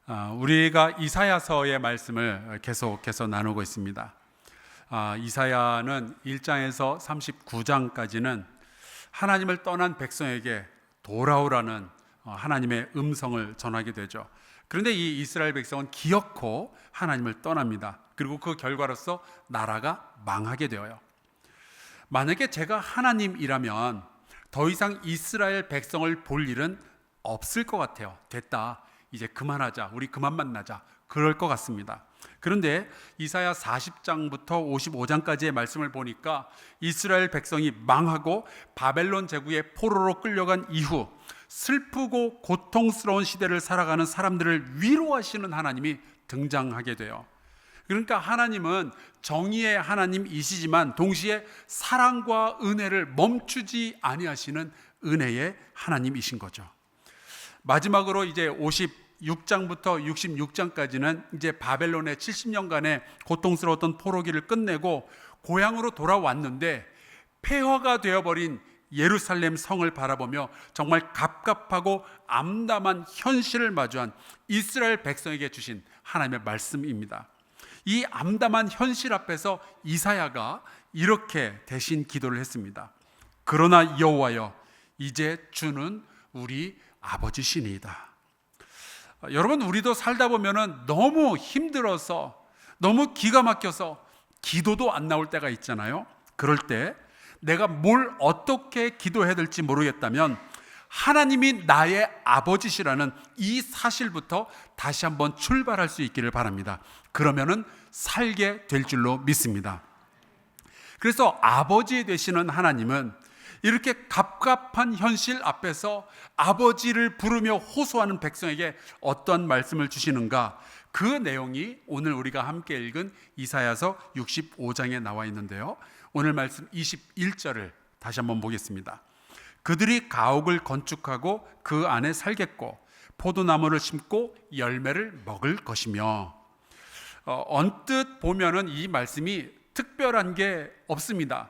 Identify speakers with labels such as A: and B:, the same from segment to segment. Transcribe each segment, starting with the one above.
A: 우리가 이사야서의 말씀을 계속해서 나누고 있습니다. 이사야는 1장에서 39장까지는 하나님을 떠난 백성에게 돌아오라는 하나님의 음성을 전하게 되죠. 그런데 이 이스라엘 백성은 기어코 하나님을 떠납니다. 그리고 그 결과로서 나라가 망하게 되어요. 만약에 제가 하나님이라면 더 이상 이스라엘 백성을 볼 일은 없을 것 같아요. 됐다, 이제 그만하자, 우리 그만 만나자, 그럴 것 같습니다. 그런데 이사야 40장부터 55장까지의 말씀을 보니까 이스라엘 백성이 망하고 바벨론 제국의 포로로 끌려간 이후 슬프고 고통스러운 시대를 살아가는 사람들을 위로하시는 하나님이 등장하게 돼요. 그러니까 하나님은 정의의 하나님이시지만 동시에 사랑과 은혜를 멈추지 아니하시는 은혜의 하나님이신 거죠. 마지막으로 이제 56장부터 66장까지는 이제 바벨론의 70년간의 고통스러웠던 포로기를 끝내고 고향으로 돌아왔는데 폐허가 되어버린 예루살렘 성을 바라보며 정말 갑갑하고 암담한 현실을 마주한 이스라엘 백성에게 주신 하나님의 말씀입니다. 이 암담한 현실 앞에서 이사야가 이렇게 대신 기도를 했습니다. 그러나 여호와여, 이제 주는 우리 아버지시니이다. 여러분, 우리도 살다 보면은 너무 힘들어서, 너무 기가 막혀서 기도도 안 나올 때가 있잖아요. 그럴 때 내가 뭘 어떻게 기도해야 될지 모르겠다면 하나님이 나의 아버지시라는 이 사실부터 다시 한번 출발할 수 있기를 바랍니다. 그러면은 살게 될 줄로 믿습니다. 그래서 아버지 되시는 하나님은 이렇게 갑갑한 현실 앞에서 아버지를 부르며 호소하는 백성에게 어떤 말씀을 주시는가, 그 내용이 오늘 우리가 함께 읽은 이사야서 65장에 나와 있는데요, 오늘 말씀 21절을 다시 한번 보겠습니다. 그들이 가옥을 건축하고 그 안에 살겠고 포도나무를 심고 열매를 먹을 것이며. 언뜻 보면은 이 말씀이 특별한 게 없습니다.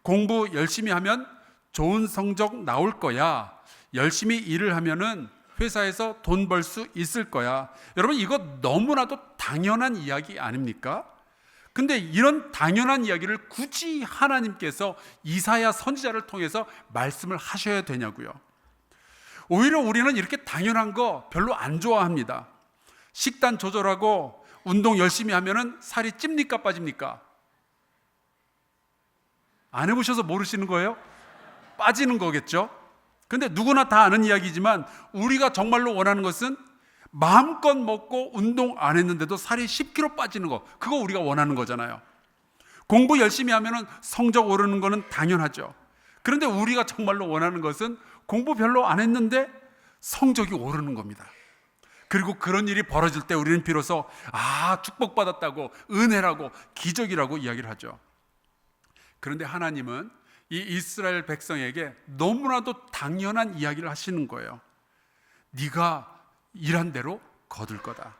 A: 공부 열심히 하면 좋은 성적 나올 거야, 열심히 일을 하면은 회사에서 돈 벌 수 있을 거야. 여러분, 이거 너무나도 당연한 이야기 아닙니까? 근데 이런 당연한 이야기를 굳이 하나님께서 이사야 선지자를 통해서 말씀을 하셔야 되냐고요. 오히려 우리는 이렇게 당연한 거 별로 안 좋아합니다. 식단 조절하고 운동 열심히 하면은 살이 찝니까 빠집니까? 안 해보셔서 모르시는 거예요? 빠지는 거겠죠? 근데 누구나 다 아는 이야기지만 우리가 정말로 원하는 것은 마음껏 먹고 운동 안 했는데도 살이 10kg 빠지는 거, 그거 우리가 원하는 거잖아요. 공부 열심히 하면 성적 오르는 거는 당연하죠. 그런데 우리가 정말로 원하는 것은 공부 별로 안 했는데 성적이 오르는 겁니다. 그리고 그런 일이 벌어질 때 우리는 비로소 축복받았다고, 은혜라고, 기적이라고 이야기를 하죠. 그런데 하나님은 이 이스라엘 백성에게 너무나도 당연한 이야기를 하시는 거예요. 네가 일한 대로 거둘 거다.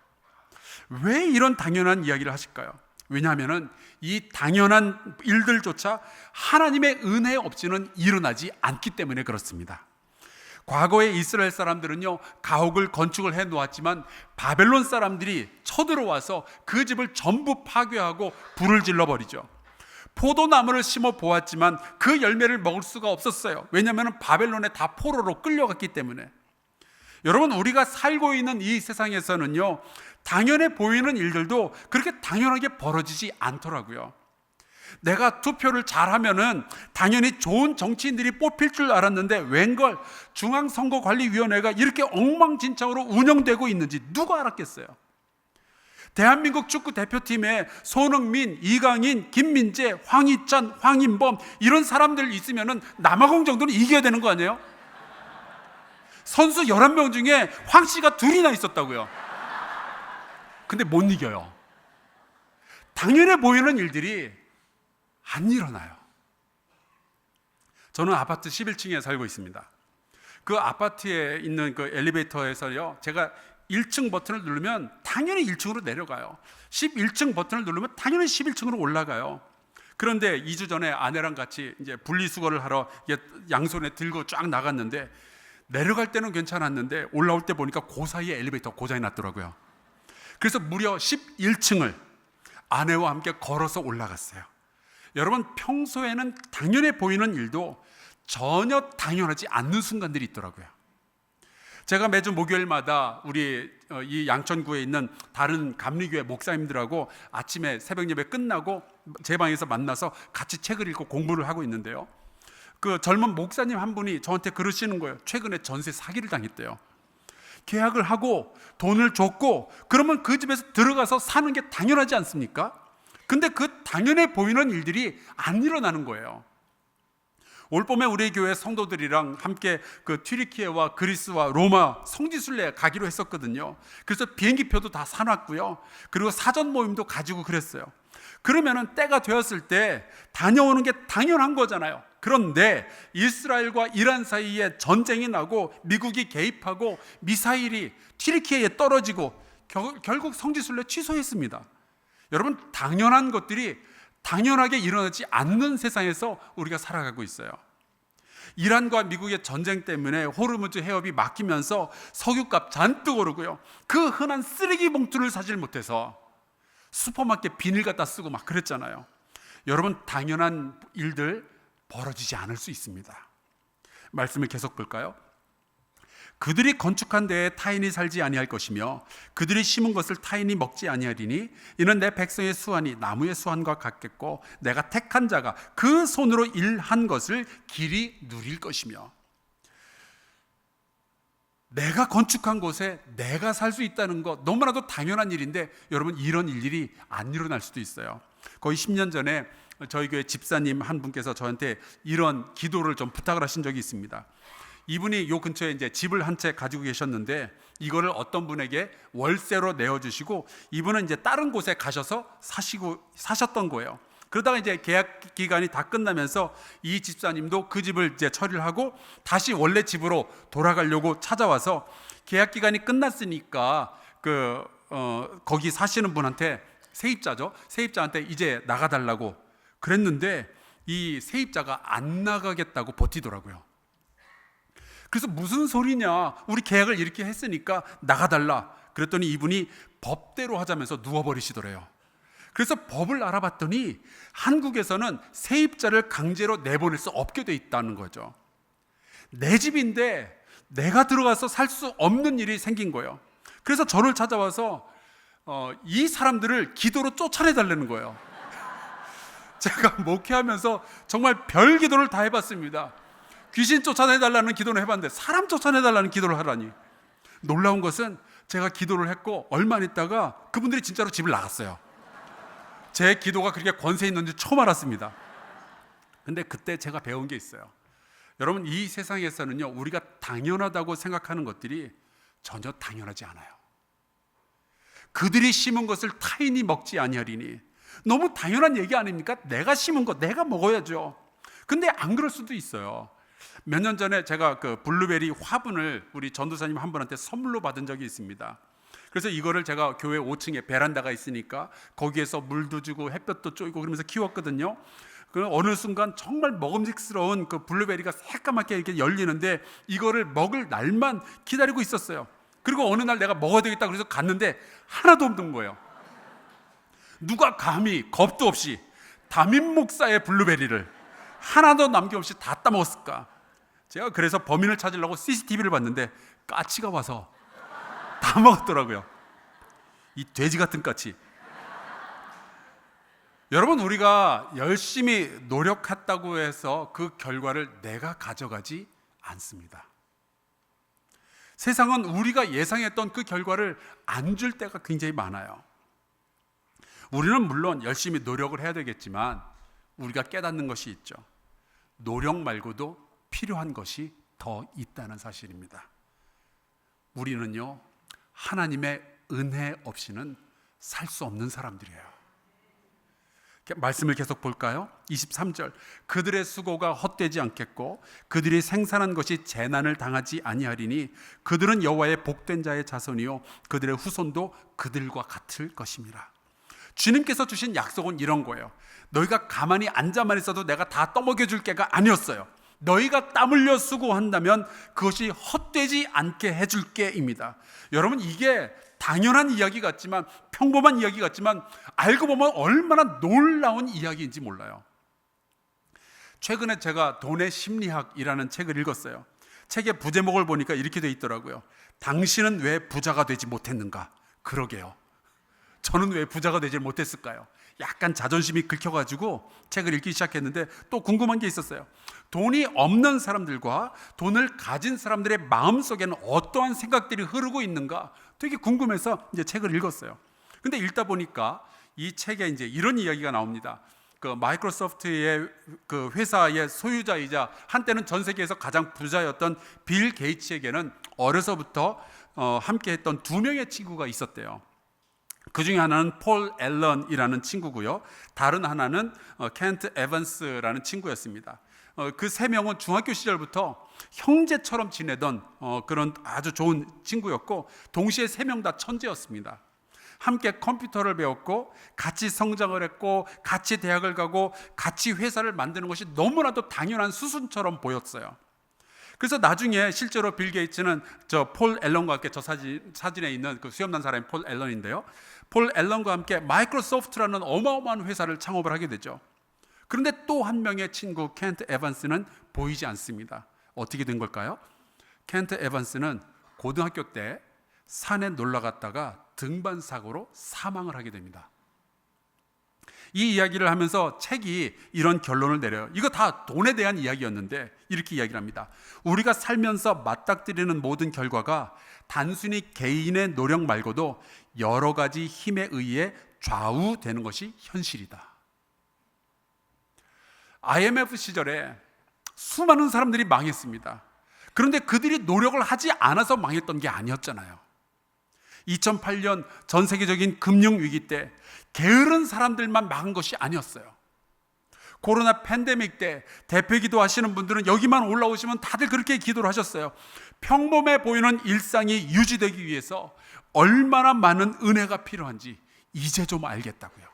A: 왜 이런 당연한 이야기를 하실까요? 왜냐하면 이 당연한 일들조차 하나님의 은혜 없이는 일어나지 않기 때문에 그렇습니다. 과거의 이스라엘 사람들은요, 가옥을 건축을 해 놓았지만 바벨론 사람들이 쳐들어와서 그 집을 전부 파괴하고 불을 질러버리죠. 포도나무를 심어 보았지만 그 열매를 먹을 수가 없었어요. 왜냐하면 바벨론에 다 포로로 끌려갔기 때문에. 여러분, 우리가 살고 있는 이 세상에서는요, 당연해 보이는 일들도 그렇게 당연하게 벌어지지 않더라고요. 내가 투표를 잘하면은 당연히 좋은 정치인들이 뽑힐 줄 알았는데 웬걸 중앙선거관리위원회가 이렇게 엉망진창으로 운영되고 있는지 누가 알았겠어요? 대한민국 축구 대표팀에 손흥민, 이강인, 김민재, 황희찬, 황인범 이런 사람들 있으면은 남아공 정도는 이겨야 되는 거 아니에요? 선수 11명 중에 황 씨가 2이나 있었다고요. 근데 못 이겨요. 당연해 보이는 일들이 안 일어나요. 저는 아파트 11층에 살고 있습니다. 그 아파트에 있는 그 엘리베이터에서요, 제가 1층 버튼을 누르면 당연히 1층으로 내려가요. 11층 버튼을 누르면 당연히 11층으로 올라가요. 그런데 2주 전에 아내랑 같이 이제 분리수거를 하러 양손에 들고 쫙 나갔는데 내려갈 때는 괜찮았는데 올라올 때 보니까 그 사이에 엘리베이터 고장이 났더라고요. 그래서 무려 11층을 아내와 함께 걸어서 올라갔어요. 여러분, 평소에는 당연해 보이는 일도 전혀 당연하지 않는 순간들이 있더라고요. 제가 매주 목요일마다 우리 이 양천구에 있는 다른 감리교회 목사님들하고 아침에 새벽 예배 끝나고 제 방에서 만나서 같이 책을 읽고 공부를 하고 있는데요, 그 젊은 목사님 한 분이 저한테 그러시는 거예요. 최근에 전세 사기를 당했대요. 계약을 하고 돈을 줬고 그러면 그 집에서 들어가서 사는 게 당연하지 않습니까? 근데 그 당연해 보이는 일들이 안 일어나는 거예요. 올 봄에 우리 교회 성도들이랑 함께 그 튀르키예와 그리스와 로마 성지순례 가기로 했었거든요. 그래서 비행기표도 다 사놨고요. 그리고 사전 모임도 가지고 그랬어요. 그러면은 때가 되었을 때 다녀오는 게 당연한 거잖아요. 그런데 이스라엘과 이란 사이에 전쟁이 나고 미국이 개입하고 미사일이 튀르키예에 떨어지고 결국 성지순례 취소했습니다. 여러분, 당연한 것들이 당연하게 일어나지 않는 세상에서 우리가 살아가고 있어요. 이란과 미국의 전쟁 때문에 호르무즈 해협이 막히면서 석유값 잔뜩 오르고요, 그 흔한 쓰레기 봉투를 사질 못해서 슈퍼마켓 비닐 갖다 쓰고 막 그랬잖아요. 여러분, 당연한 일들 벌어지지 않을 수 있습니다. 말씀을 계속 볼까요? 그들이 건축한 데에 타인이 살지 아니할 것이며 그들이 심은 것을 타인이 먹지 아니하리니 이는 내 백성의 수완이 나무의 수완과 같겠고 내가 택한 자가 그 손으로 일한 것을 길이 누릴 것이며. 내가 건축한 곳에 내가 살 수 있다는 것 너무나도 당연한 일인데 여러분, 이런 일들이 안 일어날 수도 있어요. 거의 10년 전에 저희 교회 집사님 한 분께서 저한테 이런 기도를 좀 부탁을 하신 적이 있습니다. 이분이 요 근처에 이제 집을 한 채 가지고 계셨는데 이거를 어떤 분에게 월세로 내어주시고 이분은 이제 다른 곳에 가셔서 사셨던 거예요. 그러다가 이제 계약 기간이 다 끝나면서 이 집사님도 그 집을 이제 처리를 하고 다시 원래 집으로 돌아가려고 찾아와서 계약 기간이 끝났으니까 거기 사시는 분한테 세입자한테 이제 나가달라고 그랬는데 이 세입자가 안 나가겠다고 버티더라고요. 그래서 무슨 소리냐, 우리 계약을 이렇게 했으니까 나가달라 그랬더니 이분이 법대로 하자면서 누워버리시더래요. 그래서 법을 알아봤더니 한국에서는 세입자를 강제로 내보낼 수 없게 돼 있다는 거죠. 내 집인데 내가 들어가서 살 수 없는 일이 생긴 거예요. 그래서 저를 찾아와서 이 사람들을 기도로 쫓아내달라는 거예요. 제가 목회하면서 정말 별 기도를 다 해봤습니다. 귀신 쫓아내달라는 기도는 해봤는데 사람 쫓아내달라는 기도를 하라니. 놀라운 것은 제가 기도를 했고 얼마 안 있다가 그분들이 진짜로 집을 나갔어요. 제 기도가 그렇게 권세 있는지 처음 알았습니다. 근데 그때 제가 배운 게 있어요. 여러분, 이 세상에서는요, 우리가 당연하다고 생각하는 것들이 전혀 당연하지 않아요. 그들이 심은 것을 타인이 먹지 아니하리니, 너무 당연한 얘기 아닙니까? 내가 심은 거 내가 먹어야죠. 근데 안 그럴 수도 있어요. 몇 년 전에 제가 그 블루베리 화분을 우리 전도사님 한 분한테 선물로 받은 적이 있습니다. 그래서 이거를 제가 교회 5층에 베란다가 있으니까 거기에서 물도 주고 햇볕도 쬐고 그러면서 키웠거든요. 그 어느 순간 정말 먹음직스러운 그 블루베리가 새까맣게 이렇게 열리는데 이거를 먹을 날만 기다리고 있었어요. 그리고 어느 날 내가 먹어야 되겠다 그래서 갔는데 하나도 없는 거예요. 누가 감히 겁도 없이 담임 목사의 블루베리를 하나도 남김없이 다 따먹었을까? 제가 그래서 범인을 찾으려고 CCTV를 봤는데 까치가 와서 다 먹었더라고요. 이 돼지 같은 까치. 여러분, 우리가 열심히 노력했다고 해서 그 결과를 내가 가져가지 않습니다. 세상은 우리가 예상했던 그 결과를 안 줄 때가 굉장히 많아요. 우리는 물론 열심히 노력을 해야 되겠지만 우리가 깨닫는 것이 있죠. 노력 말고도 필요한 것이 더 있다는 사실입니다. 우리는요, 하나님의 은혜 없이는 살 수 없는 사람들이에요. 말씀을 계속 볼까요? 23절, 그들의 수고가 헛되지 않겠고 그들이 생산한 것이 재난을 당하지 아니하리니 그들은 여호와의 복된 자의 자손이요 그들의 후손도 그들과 같을 것임이라. 주님께서 주신 약속은 이런 거예요. 너희가 가만히 앉아만 있어도 내가 다 떠먹여 줄 게가 아니었어요. 너희가 땀 흘려 수고한다면 그것이 헛되지 않게 해줄게입니다. 여러분, 이게 당연한 이야기 같지만, 평범한 이야기 같지만 알고 보면 얼마나 놀라운 이야기인지 몰라요. 최근에 제가 돈의 심리학이라는 책을 읽었어요. 책의 부제목을 보니까 이렇게 돼 있더라고요. 당신은 왜 부자가 되지 못했는가? 그러게요. 저는 왜 부자가 되지 못했을까요? 약간 자존심이 긁혀가지고 책을 읽기 시작했는데 또 궁금한 게 있었어요. 돈이 없는 사람들과 돈을 가진 사람들의 마음속에는 어떠한 생각들이 흐르고 있는가 되게 궁금해서 이제 책을 읽었어요. 근데 읽다 보니까 이 책에 이제 이런 이야기가 나옵니다. 그 마이크로소프트의 그 회사의 소유자이자 한때는 전 세계에서 가장 부자였던 빌 게이츠에게는 어려서부터 함께 했던 두 명의 친구가 있었대요. 그 중에 하나는 폴 앨런이라는 친구고요. 다른 하나는 켄트 에반스라는 친구였습니다. 그 세 명은 중학교 시절부터 형제처럼 지내던 그런 아주 좋은 친구였고, 동시에 세 명 다 천재였습니다. 함께 컴퓨터를 배웠고, 같이 성장을 했고, 같이 대학을 가고, 같이 회사를 만드는 것이 너무나도 당연한 수순처럼 보였어요. 그래서 나중에 실제로 빌 게이츠는 저 폴 앨런과 함께, 저 사진에 있는 그 수염난 사람이 폴 앨런인데요, 폴 앨런과 함께 마이크로소프트라는 어마어마한 회사를 창업을 하게 되죠. 그런데 또 한 명의 친구 켄트 에반스는 보이지 않습니다. 어떻게 된 걸까요? 켄트 에반스는 고등학교 때 산에 놀러 갔다가 등반 사고로 사망을 하게 됩니다. 이 이야기를 하면서 책이 이런 결론을 내려요. 이거 다 돈에 대한 이야기였는데 이렇게 이야기를 합니다. 우리가 살면서 맞닥뜨리는 모든 결과가 단순히 개인의 노력 말고도 여러 가지 힘에 의해 좌우되는 것이 현실이다. IMF 시절에 수많은 사람들이 망했습니다. 그런데 그들이 노력을 하지 않아서 망했던 게 아니었잖아요. 2008년 전 세계적인 금융위기 때 게으른 사람들만 망한 것이 아니었어요. 코로나 팬데믹 때 대표기도 하시는 분들은 여기만 올라오시면 다들 그렇게 기도를 하셨어요. 평범해 보이는 일상이 유지되기 위해서 얼마나 많은 은혜가 필요한지 이제 좀 알겠다고요.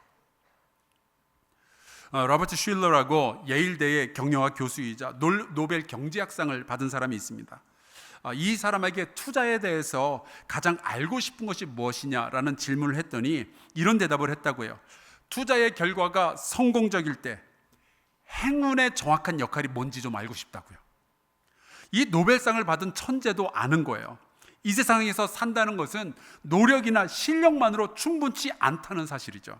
A: 로버트 슐러라고 예일대의 경영학 교수이자 노벨 경제학상을 받은 사람이 있습니다. 이 사람에게 투자에 대해서 가장 알고 싶은 것이 무엇이냐라는 질문을 했더니 이런 대답을 했다고 해요. 투자의 결과가 성공적일 때 행운의 정확한 역할이 뭔지 좀 알고 싶다고요. 이 노벨상을 받은 천재도 아는 거예요. 이 세상에서 산다는 것은 노력이나 실력만으로 충분치 않다는 사실이죠.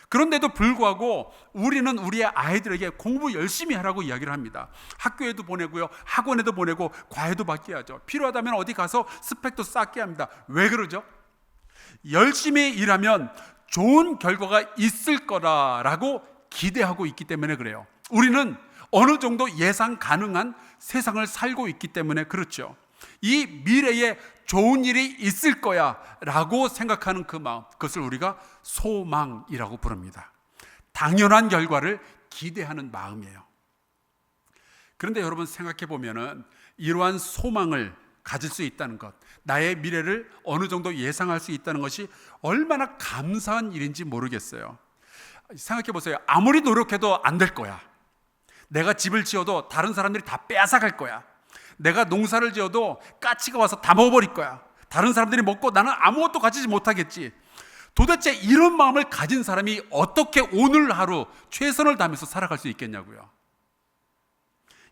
A: 그런데도 불구하고 우리는 우리의 아이들에게 공부 열심히 하라고 이야기를 합니다. 학교에도 보내고요, 학원에도 보내고, 과외도 받게 하죠. 필요하다면 어디 가서 스펙도 쌓게 합니다. 왜 그러죠? 열심히 일하면 좋은 결과가 있을 거라고 기대하고 있기 때문에 그래요. 우리는 어느 정도 예상 가능한 세상을 살고 있기 때문에 그렇죠. 이 미래에 좋은 일이 있을 거야 라고 생각하는 그 마음, 그것을 우리가 소망이라고 부릅니다. 당연한 결과를 기대하는 마음이에요. 그런데 여러분 생각해 보면은 이러한 소망을 가질 수 있다는 것, 나의 미래를 어느 정도 예상할 수 있다는 것이 얼마나 감사한 일인지 모르겠어요. 생각해 보세요. 아무리 노력해도 안 될 거야. 내가 집을 지어도 다른 사람들이 다 빼앗아갈 거야. 내가 농사를 지어도 까치가 와서 다 먹어버릴 거야. 다른 사람들이 먹고 나는 아무것도 가지지 못하겠지. 도대체 이런 마음을 가진 사람이 어떻게 오늘 하루 최선을 다하면서 살아갈 수 있겠냐고요.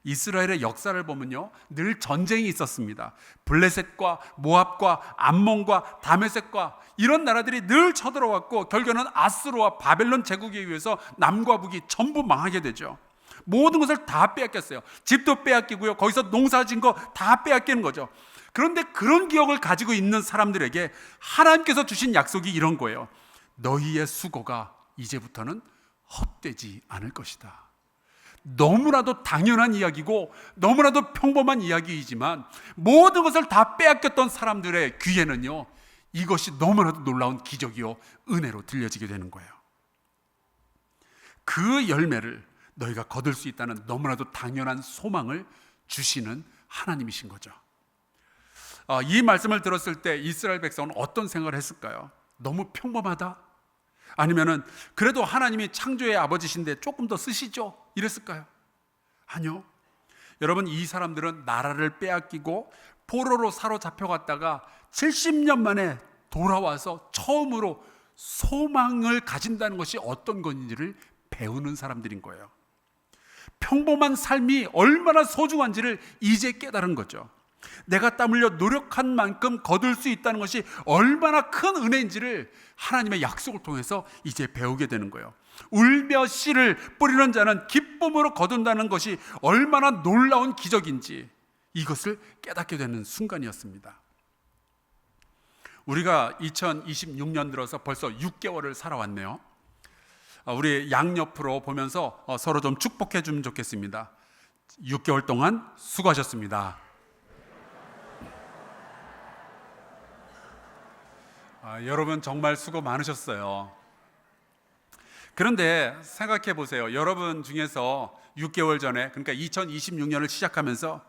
A: 이스라엘의 역사를 보면요, 늘 전쟁이 있었습니다. 블레셋과 모압과 암몬과 다메섹과 이런 나라들이 늘 쳐들어왔고, 결국에는 아수르와 바벨론 제국에 의해서 남과 북이 전부 망하게 되죠. 모든 것을 다 빼앗겼어요. 집도 빼앗기고요, 거기서 농사진 거 다 빼앗기는 거죠. 그런데 그런 기억을 가지고 있는 사람들에게 하나님께서 주신 약속이 이런 거예요. 너희의 수고가 이제부터는 헛되지 않을 것이다. 너무나도 당연한 이야기고 너무나도 평범한 이야기이지만 모든 것을 다 빼앗겼던 사람들의 귀에는요, 이것이 너무나도 놀라운 기적이요 은혜로 들려지게 되는 거예요. 그 열매를 너희가 거둘 수 있다는 너무나도 당연한 소망을 주시는 하나님이신 거죠. 이 말씀을 들었을 때 이스라엘 백성은 어떤 생각을 했을까요? 너무 평범하다? 아니면은 그래도 하나님이 창조의 아버지신데 조금 더 쓰시죠? 이랬을까요? 아니요. 여러분, 이 사람들은 나라를 빼앗기고 포로로 사로잡혀갔다가 70년 만에 돌아와서 처음으로 소망을 가진다는 것이 어떤 건지를 배우는 사람들인 거예요. 평범한 삶이 얼마나 소중한지를 이제 깨달은 거죠. 내가 땀 흘려 노력한 만큼 거둘 수 있다는 것이 얼마나 큰 은혜인지를 하나님의 약속을 통해서 이제 배우게 되는 거예요. 울며 씨를 뿌리는 자는 기쁨으로 거둔다는 것이 얼마나 놀라운 기적인지 이것을 깨닫게 되는 순간이었습니다. 우리가 2026년 들어서 벌써 6개월을 살아왔네요. 우리 양옆으로 보면서 서로 좀 축복해 주면 좋겠습니다. 6개월 동안 수고하셨습니다. 여러분 정말 수고 많으셨어요. 그런데 생각해 보세요. 여러분 중에서 6개월 전에, 그러니까 2026년을 시작하면서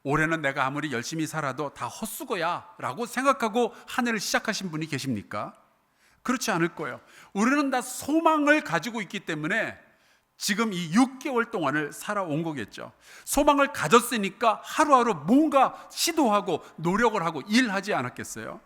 A: 올해는 내가 아무리 열심히 살아도 다 헛수고야 라고 생각하고 한 해를 시작하신 분이 계십니까? 그렇지 않을 거예요. 우리는 다 소망을 가지고 있기 때문에 지금 이 6개월 동안을 살아온 거겠죠. 소망을 가졌으니까 하루하루 뭔가 시도하고 노력을 하고 일하지 않았겠어요?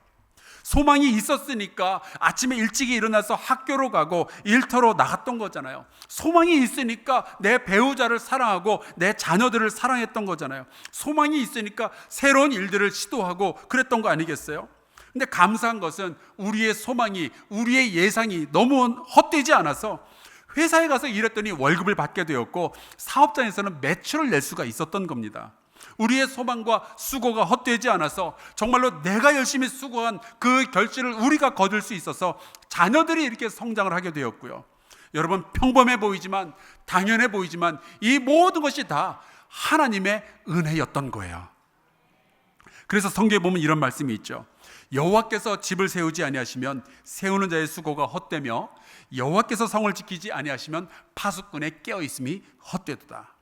A: 소망이 있었으니까 아침에 일찍 일어나서 학교로 가고 일터로 나갔던 거잖아요. 소망이 있으니까 내 배우자를 사랑하고 내 자녀들을 사랑했던 거잖아요. 소망이 있으니까 새로운 일들을 시도하고 그랬던 거 아니겠어요? 근데 감사한 것은 우리의 소망이, 우리의 예상이 너무 헛되지 않아서 회사에 가서 일했더니 월급을 받게 되었고 사업장에서는 매출을 낼 수가 있었던 겁니다. 우리의 소망과 수고가 헛되지 않아서 정말로 내가 열심히 수고한 그 결실을 우리가 거둘 수 있어서 자녀들이 이렇게 성장을 하게 되었고요. 여러분, 평범해 보이지만, 당연해 보이지만 이 모든 것이 다 하나님의 은혜였던 거예요. 그래서 성경에 보면 이런 말씀이 있죠. 여호와께서 집을 세우지 아니하시면 세우는 자의 수고가 헛되며 여호와께서 성을 지키지 아니하시면 파수꾼의 깨어 있음이 헛되도다.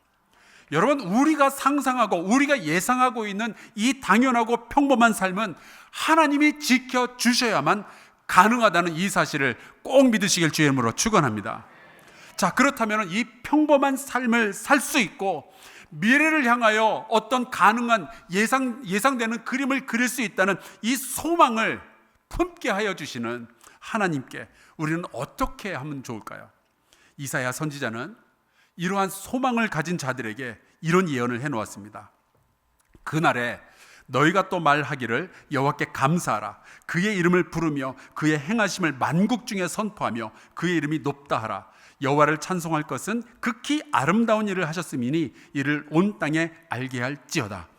A: 여러분, 우리가 상상하고 우리가 예상하고 있는 이 당연하고 평범한 삶은 하나님이 지켜주셔야만 가능하다는 이 사실을 꼭 믿으시길 주의 이름으로 축원합니다. 자, 그렇다면 이 평범한 삶을 살 수 있고 미래를 향하여 어떤 가능한 예상되는 그림을 그릴 수 있다는 이 소망을 품게 하여 주시는 하나님께 우리는 어떻게 하면 좋을까요? 이사야 선지자는 이러한 소망을 가진 자들에게 이런 예언을 해놓았습니다. 그날에 너희가 또 말하기를 여호와께 감사하라. 그의 이름을 부르며 그의 행하심을 만국 중에 선포하며 그의 이름이 높다 하라. 여호와를 찬송할 것은 극히 아름다운 일을 하셨음이니 이를 온 땅에 알게 할지어다.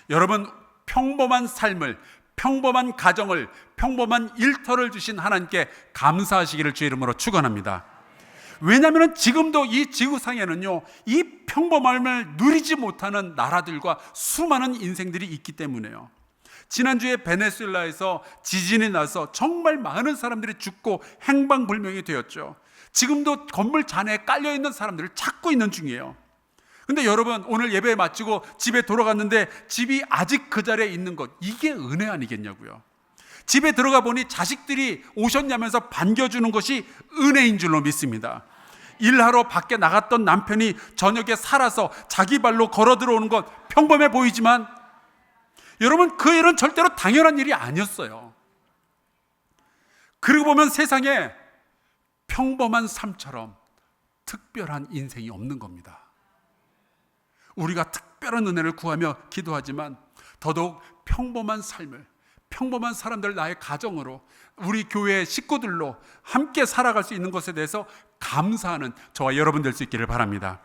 A: 여러분, 평범한 삶을, 평범한 가정을, 평범한 일터를 주신 하나님께 감사하시기를 주의 이름으로 축원합니다. 왜냐하면 지금도 이 지구상에는요, 이 평범함을 누리지 못하는 나라들과 수많은 인생들이 있기 때문에요. 지난주에 베네수엘라에서 지진이 나서 정말 많은 사람들이 죽고 행방불명이 되었죠. 지금도 건물 잔해에 깔려있는 사람들을 찾고 있는 중이에요. 근데 여러분, 오늘 예배 마치고 집에 돌아갔는데 집이 아직 그 자리에 있는 것, 이게 은혜 아니겠냐고요. 집에 들어가 보니 자식들이 오셨냐면서 반겨주는 것이 은혜인 줄로 믿습니다. 일하러 밖에 나갔던 남편이 저녁에 살아서 자기 발로 걸어 들어오는 것 평범해 보이지만 여러분, 그 일은 절대로 당연한 일이 아니었어요. 그리고 보면 세상에 평범한 삶처럼 특별한 인생이 없는 겁니다. 우리가 특별한 은혜를 구하며 기도하지만 더더욱 평범한 삶을, 평범한 사람들, 나의 가정으로, 우리 교회 식구들로 함께 살아갈 수 있는 것에 대해서 감사하는 저와 여러분 될 수 있기를 바랍니다.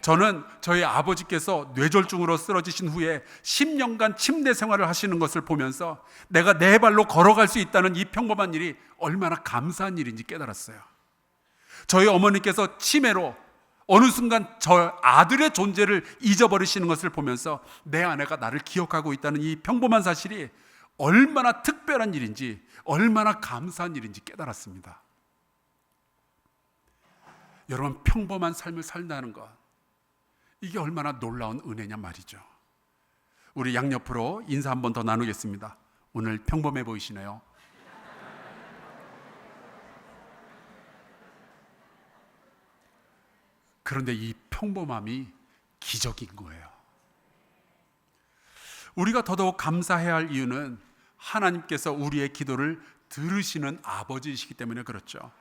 A: 저는 저희 아버지께서 뇌졸중으로 쓰러지신 후에 10년간 침대 생활을 하시는 것을 보면서 내가 내 발로 걸어갈 수 있다는 이 평범한 일이 얼마나 감사한 일인지 깨달았어요. 저희 어머니께서 치매로 어느 순간 저 아들의 존재를 잊어버리시는 것을 보면서 내 아내가 나를 기억하고 있다는 이 평범한 사실이 얼마나 특별한 일인지, 얼마나 감사한 일인지 깨달았습니다. 여러분, 평범한 삶을 산다는 것, 이게 얼마나 놀라운 은혜냐 말이죠. 우리 양옆으로 인사 한 번 더 나누겠습니다. 오늘 평범해 보이시네요. 그런데 이 평범함이 기적인 거예요. 우리가 더더욱 감사해야 할 이유는 하나님께서 우리의 기도를 들으시는 아버지이시기 때문에 그렇죠.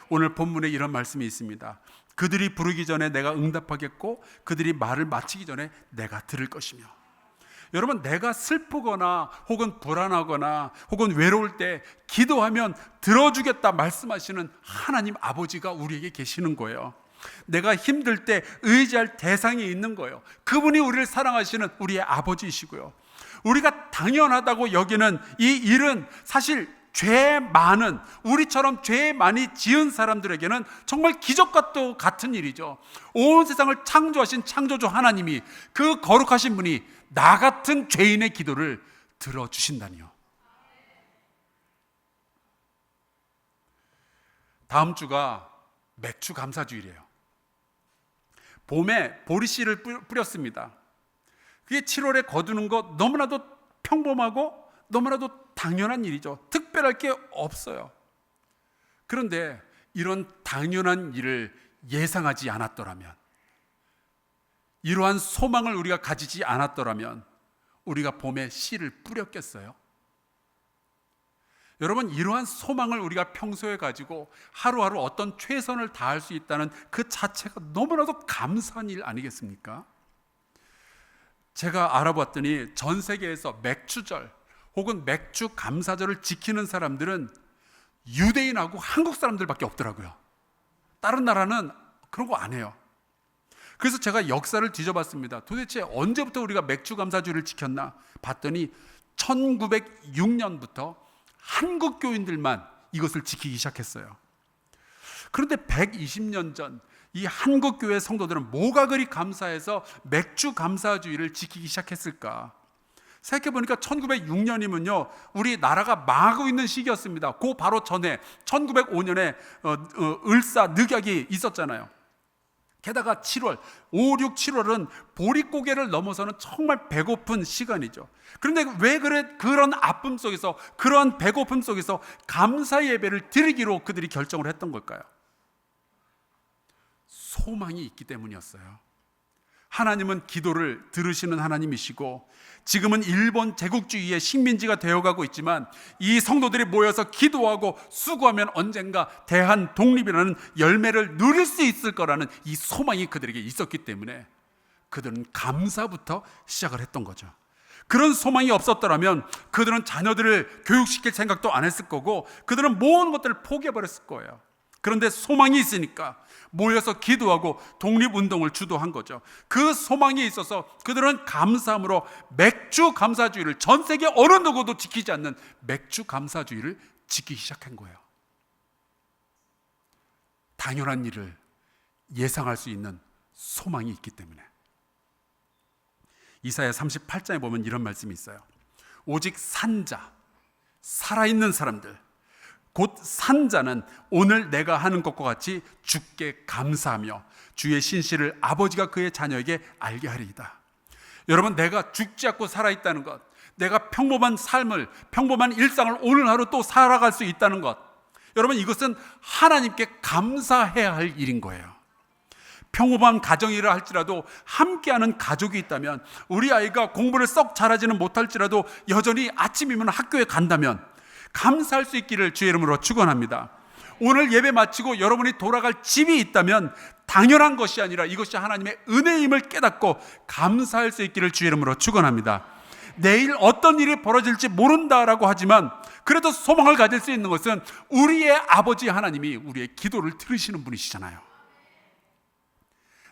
A: 오늘 본문에 이런 말씀이 있습니다. 그들이 부르기 전에 내가 응답하겠고 그들이 말을 마치기 전에 내가 들을 것이며. 여러분, 내가 슬프거나 혹은 불안하거나 혹은 외로울 때 기도하면 들어주겠다 말씀하시는 하나님 아버지가 우리에게 계시는 거예요. 내가 힘들 때 의지할 대상이 있는 거예요. 그분이 우리를 사랑하시는 우리의 아버지이시고요. 우리가 당연하다고 여기는 이 일은 사실 죄 많은, 우리처럼 죄 많이 지은 사람들에게는 정말 기적과 또 같은 일이죠. 온 세상을 창조하신 창조주 하나님이, 그 거룩하신 분이 나 같은 죄인의 기도를 들어주신다니요. 다음 주가 맥주 감사주일이에요. 봄에 보리씨를 뿌렸습니다. 그게 7월에 거두는 거 너무나도 평범하고 너무나도 당연한 일이죠. 특별할 게 없어요. 그런데 이런 당연한 일을 예상하지 않았더라면, 이러한 소망을 우리가 가지지 않았더라면 우리가 봄에 씨를 뿌렸겠어요? 여러분, 이러한 소망을 우리가 평소에 가지고 하루하루 어떤 최선을 다할 수 있다는 그 자체가 너무나도 감사한 일 아니겠습니까? 제가 알아봤더니 전 세계에서 맥주절 혹은 맥주 감사절을 지키는 사람들은 유대인하고 한국 사람들밖에 없더라고요. 다른 나라는 그런 거 안 해요. 그래서 제가 역사를 뒤져봤습니다. 도대체 언제부터 우리가 맥주 감사주를 지켰나 봤더니 1906년부터 한국 교인들만 이것을 지키기 시작했어요. 그런데 120년 전 이 한국 교회 성도들은 뭐가 그리 감사해서 맥주 감사주의를 지키기 시작했을까? 생각해보니까 1906년이면요 우리 나라가 망하고 있는 시기였습니다. 그 바로 전에 1905년에 을사 늑약이 있었잖아요. 게다가 7월, 5, 6, 7월은 보릿고개를 넘어서는 정말 배고픈 시간이죠. 그런데 왜 그런 아픔 속에서, 그런 배고픔 속에서 감사 예배를 드리기로 그들이 결정을 했던 걸까요? 소망이 있기 때문이었어요. 하나님은 기도를 들으시는 하나님이시고 지금은 일본 제국주의의 식민지가 되어가고 있지만 이 성도들이 모여서 기도하고 수고하면 언젠가 대한 독립이라는 열매를 누릴 수 있을 거라는 이 소망이 그들에게 있었기 때문에 그들은 감사부터 시작을 했던 거죠. 그런 소망이 없었더라면 그들은 자녀들을 교육시킬 생각도 안 했을 거고 그들은 모든 것들을 포기해버렸을 거예요. 그런데 소망이 있으니까 모여서 기도하고 독립운동을 주도한 거죠. 그 소망이 있어서 그들은 감사함으로 맥주 감사주의를, 전 세계 어느 누구도 지키지 않는 맥주 감사주의를 지키기 시작한 거예요. 당연한 일을 예상할 수 있는 소망이 있기 때문에. 이사야 38장에 보면 이런 말씀이 있어요. 오직 산자, 살아있는 사람들, 곧 산자는 오늘 내가 하는 것과 같이 주께 감사하며 주의 신실을 아버지가 그의 자녀에게 알게 하리이다. 여러분, 내가 죽지 않고 살아있다는 것, 내가 평범한 삶을, 평범한 일상을 오늘 하루 또 살아갈 수 있다는 것, 여러분, 이것은 하나님께 감사해야 할 일인 거예요. 평범한 가정이라 할지라도 함께하는 가족이 있다면, 우리 아이가 공부를 썩 잘하지는 못할지라도 여전히 아침이면 학교에 간다면 감사할 수 있기를 주의 이름으로 축원합니다. 오늘 예배 마치고 여러분이 돌아갈 집이 있다면 당연한 것이 아니라 이것이 하나님의 은혜임을 깨닫고 감사할 수 있기를 주의 이름으로 축원합니다. 내일 어떤 일이 벌어질지 모른다라고 하지만 그래도 소망을 가질 수 있는 것은 우리의 아버지 하나님이 우리의 기도를 들으시는 분이시잖아요.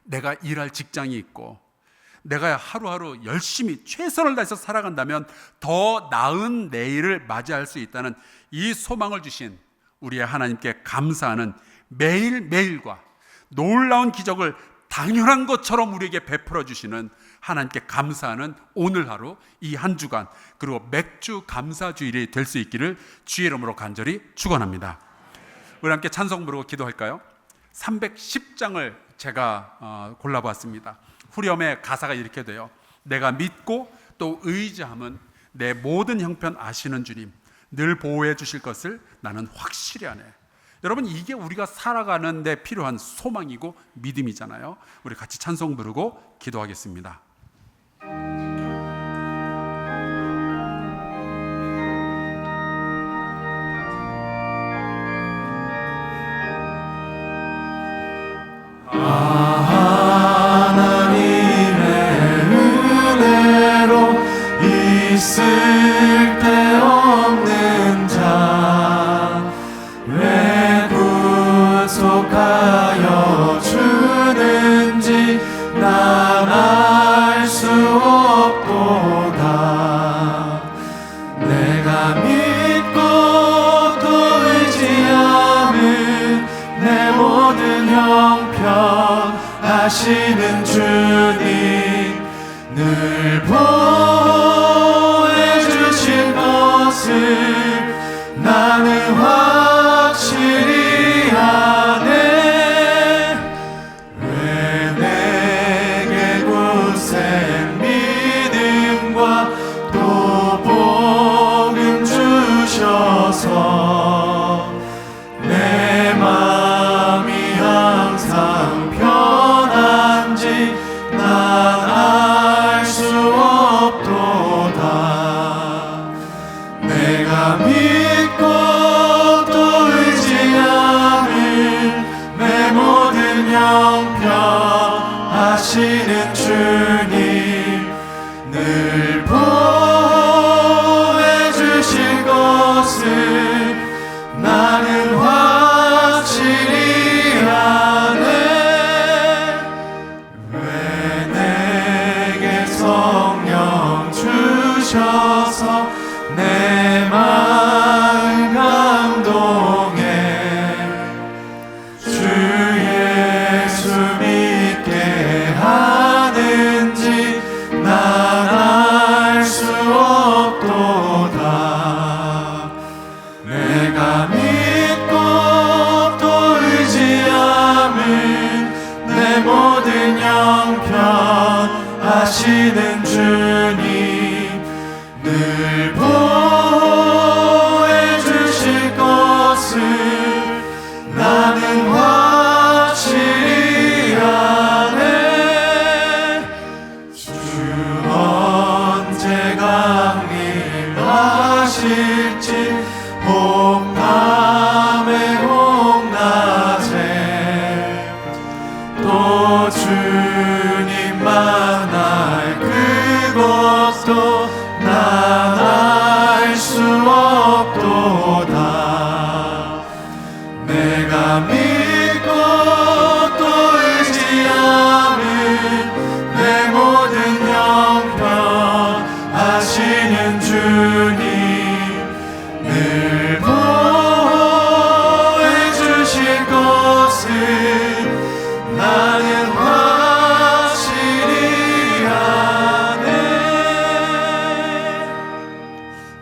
A: 내가 일할 직장이 있고 내가 하루하루 열심히 최선을 다해서 살아간다면 더 나은 내일을 맞이할 수 있다는 이 소망을 주신 우리의 하나님께 감사하는 매일매일과 놀라운 기적을 당연한 것처럼 우리에게 베풀어 주시는 하나님께 감사하는 오늘 하루, 이 한 주간, 그리고 맥주 감사주일이 될 수 있기를 주의 이름으로 간절히 축원합니다. 우리 함께 찬송 부르고 기도할까요? 310장을 제가 골라봤습니다. 후렴의 가사가 이렇게 돼요. 내가 믿고 또 의지함은 내 모든 형편 아시는 주님, 늘 보호해 주실 것을 나는 확실히 아네. 여러분, 이게 우리가 살아가는 데 필요한 소망이고 믿음이잖아요. 우리 같이 찬송 부르고 기도하겠습니다.
B: 하나님의 은혜로 있을 데 없는 자 왜 구속하여 주는지 난 알 수 없도다. 내가 믿고 또 의지함은 내 모든 형편 하시는 주님 늘 보호해 주실 것을 나는 확실히 아네. 왜 내게 굳센 믿음과 또 복음 주셔서 내 마음이 항상 편한지 난 알 수 없도다. 내가 믿고 또 의지함은 내 모든 형편 하시는 주님 늘 보호해 주실 것을 나는 확실히 아네. 왜 내게 성령 주셔서 내 마음 감동해 주 예수 믿게 하는지 난 알 수 없도다. 내가 믿고 또 의지함은 내 모든 형편 하시는 주님 늘 보호해 주실 것을 나는 확실히 아네. 주 언제 강림하실지 혹 밤에 혹 낮에 또 주님 만날 그것도 난 알 수 없도다. 내가 믿고 또 의지함은 내 모든 형편 하시는 주님 늘 보호해 주실 것을 나는 확실히 아네.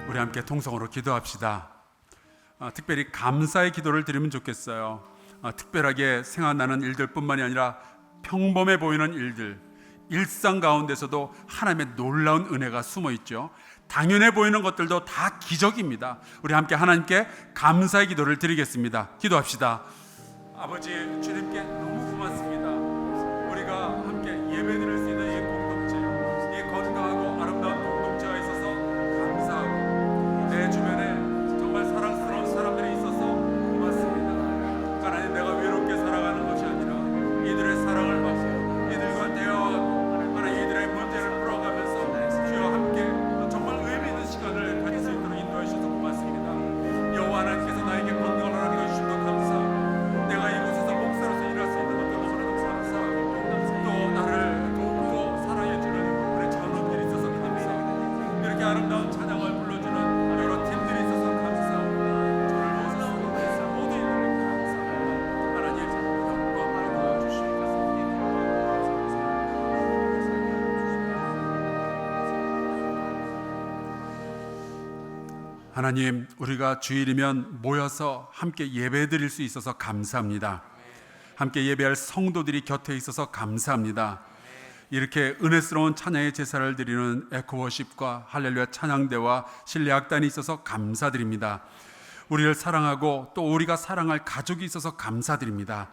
A: 우리 함께 통성으로 기도합시다. 특별히 감사의 기도를 드리면 좋겠어요. 특별하게 생각나는 일들뿐만이 아니라 평범해 보이는 일들, 일상 가운데서도 하나님의 놀라운 은혜가 숨어 있죠. 당연해 보이는 것들도 다 기적입니다. 우리 함께 하나님께 감사의 기도를 드리겠습니다. 기도합시다. 아버지, 주님께 너무 고맙습니다. 우리가 함께 예배드릴 수 있는 이 공동체, 이 건강하고 아름다운 공동체가 있어서 감사하고 내 주변에 정말 사랑스러운 사람들이 있어서 고맙습니다. 하나님, 내가 외롭게 살아가는 것이 아니라 이들의 사랑을 받고 이들과 대화하고 하나님 이들의 문제를 풀어가면서 주여 함께 정말 의미 있는 시간을 가질 수 있도록 인도해 주셔서 고맙습니다. 여호와 하나님께서 나에게 건강을 허락해 주심도 감사하고 내가 이곳에서 목사로서 일할 수 있는 것도 너무나도 감사하고 또 나를 돕고 사랑해주는 우리 전우들이 있어서 감사하고 이렇게 아름다운 찬양을 불러주는 여러 팀들이 있어서 감사하고 저를 위해서 수고해서 모든 일들을 감사합니다. 하나님 영광을 도와주시옵소서. 하나님, 우리가 주일이면 모여서 함께 예배드릴 수 있어서 감사합니다. 함께 예배할 성도들이 곁에 있어서 감사합니다. 이렇게 은혜스러운 찬양의 제사를 드리는 에코워십과 할렐루야 찬양대와 실내악단이 있어서 감사드립니다. 우리를 사랑하고 또 우리가 사랑할 가족이 있어서 감사드립니다.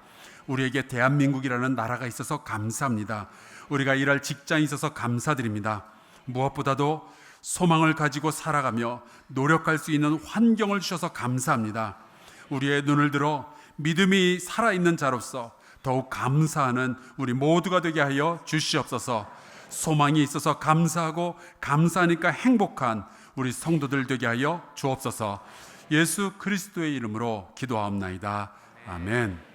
A: 우리에게 대한민국이라는 나라가 있어서 감사합니다. 우리가 일할 직장이 있어서 감사드립니다. 무엇보다도 소망을 가지고 살아가며 노력할 수 있는 환경을 주셔서 감사합니다. 우리의 눈을 들어 믿음이 살아있는 자로서 더욱 감사하는 우리 모두가 되게 하여 주시옵소서. 소망이 있어서 감사하고 감사하니까 행복한 우리 성도들 되게 하여 주옵소서. 예수 그리스도의 이름으로 기도하옵나이다. 아멘.